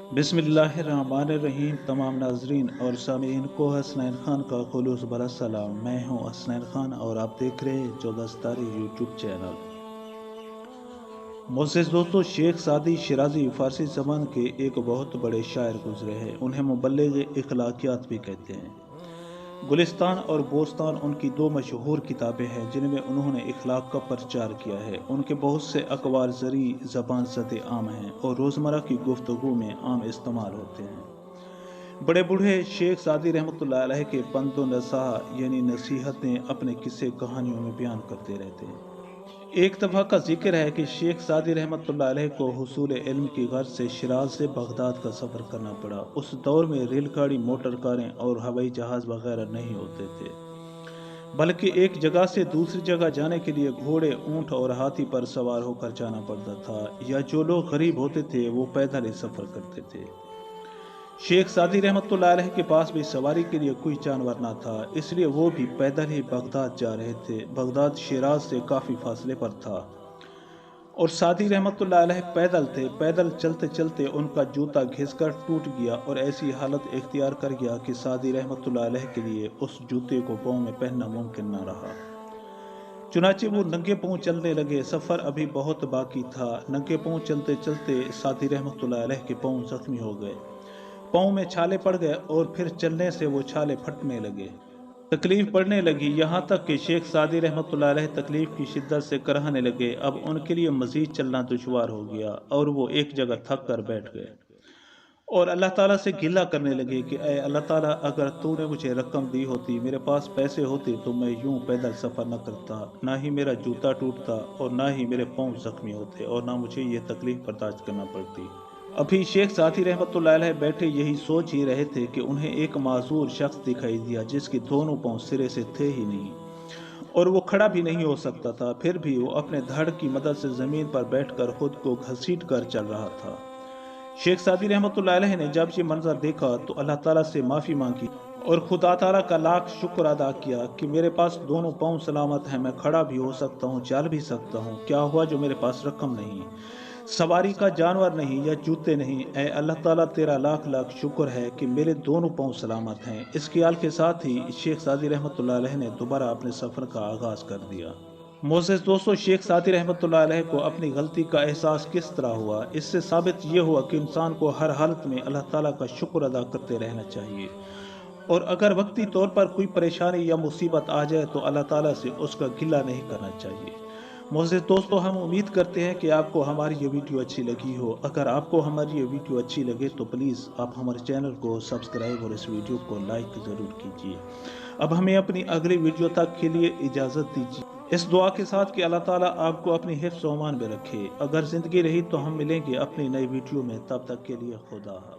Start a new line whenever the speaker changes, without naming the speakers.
बिस्मिल्लाहिर्रहमानिर्रहीम। तमाम नाजरीन और सामीन को हसनैन खान का खुलूस भरा सलाम। मैं हूं हसनैन खान और आप देख रहे हैं 14 सितारे यूट्यूब चैनल। मोअज़्ज़िज़ दोस्तों, शेख सादी शिराजी फ़ारसी ज़बान के एक बहुत बड़े शायर गुजरे हैं। उन्हें मुबल्लिग़ इख़लाक़ियात भी कहते हैं। गुलिस्तान और बोस्तान उनकी दो मशहूर किताबें हैं जिनमें उन्होंने इखलाक का प्रचार किया है। उनके बहुत से अक़वाल ज़री ज़बान ज़द आम हैं और रोज़मर्रा की गुफ्तगू में आम इस्तेमाल होते हैं। बड़े बूढ़े शेख सादी रहमतुल्लाह अलैह के पंद नसाह यानी नसीहतें अपने किस्से कहानियों में बयान करते रहते हैं। एक दफ़ा का जिक्र है कि शेख सादी रहमतुल्लाह अलैह को हुसूल इल्म की गर्ज से शिराज से बगदाद का सफ़र करना पड़ा। उस दौर में रेलगाड़ी, मोटर कारें और हवाई जहाज़ वगैरह नहीं होते थे, बल्कि एक जगह से दूसरी जगह जाने के लिए घोड़े, ऊंट और हाथी पर सवार होकर जाना पड़ता था, या जो लोग गरीब होते थे वो पैदल ही सफ़र करते थे। शेख सादी रहमतुल्लाह अलैह के पास भी सवारी के लिए कोई जानवर ना था, इसलिए वो भी पैदल ही बगदाद जा रहे थे। बगदाद शिराज से काफ़ी फासले पर था और सादी रहमतुल्लाह अलैह पैदल थे। पैदल चलते चलते उनका जूता घिसकर टूट गया और ऐसी हालत इख्तियार कर गया कि सादी रहमतुल्लाह अलैह के लिए उस जूते को पाँव में पहनना मुमकिन न रहा। चुनाचे वो नंगे पाँव चलने लगे। सफ़र अभी बहुत बाकी था। नंगे पाँव चलते चलते सादी रहमतुल्लाह अलैह के पाँव जख्मी हो गए, पाँव में छाले पड़ गए और फिर चलने से वो छाले फटने लगे। तकलीफ बढ़ने लगी, यहाँ तक कि शेख सादी रहमतुल्लाह अलैह तकलीफ की शिद्दत से कराहने लगे। अब उनके लिए मज़ीद चलना दुश्वार हो गया और वो एक जगह थक कर बैठ गए और अल्लाह ताला से गिला करने लगे कि ऐ अल्लाह ताला, अगर तूने मुझे रकम दी होती, मेरे पास पैसे होते, तो मैं यूं पैदल सफ़र न करता, ना ही मेरा जूता टूटता और ना ही मेरे पाँव जख्मी होते और ना मुझे ये तकलीफ बर्दाश्त करना पड़ती। अभी शेख सादी रहमतुल्लाह अलैह बैठे यही सोच ही रहे थे कि उन्हें एक माजूर शख्स दिखाई दिया जिसके दोनों पाँव सिरे से थे ही नहीं और वो खड़ा भी नहीं हो सकता था। फिर भी वो अपने धड़ की मदद से ज़मीन पर बैठकर खुद को घसीट कर चल रहा था। शेख सादी रहमतुल्लाह अलैह ने जब ये मंजर देखा तो अल्लाह ताला से माफ़ी मांगी और खुदा ताला का लाख शुक्र अदा किया कि मेरे पास दोनों पाँव सलामत हैं, मैं खड़ा भी हो सकता हूँ, चल भी सकता हूँ। क्या हुआ जो मेरे पास रकम नहीं, सवारी का जानवर नहीं या जूते नहीं। ऐ अल्लाह ताला, तेरा लाख लाख शुक्र है कि मेरे दोनों पाँव सलामत हैं। इस ख्याल के साथ ही शेख सादी रहमतुल्लाह अलैह ने दोबारा अपने सफ़र का आगाज़ कर दिया। मोअज़्ज़िज़ दोस्तों, शेख सादी रहमतुल्लाह अलैह को अपनी गलती का एहसास किस तरह हुआ? इससे साबित ये हुआ कि इंसान को हर हालत में अल्लाह ताला का शुक्र अदा करते रहना चाहिए और अगर वक्ती तौर पर कोई परेशानी या मुसीबत आ जाए तो अल्लाह ताला से उसका गिला नहीं करना चाहिए। मोअज़्ज़िज़ दोस्तों, हम उम्मीद करते हैं कि आपको हमारी ये वीडियो अच्छी लगी हो। अगर आपको हमारी ये वीडियो अच्छी लगे तो प्लीज़ आप हमारे चैनल को सब्सक्राइब और इस वीडियो को लाइक ज़रूर कीजिए। अब हमें अपनी अगली वीडियो तक के लिए इजाज़त दीजिए, इस दुआ के साथ कि अल्लाह ताला आपको अपनी हिफ्ज़ व अमान में रखे। अगर ज़िंदगी रही तो हम मिलेंगे अपनी नई वीडियो में। तब तक के लिए खुदा हाफ़िज़।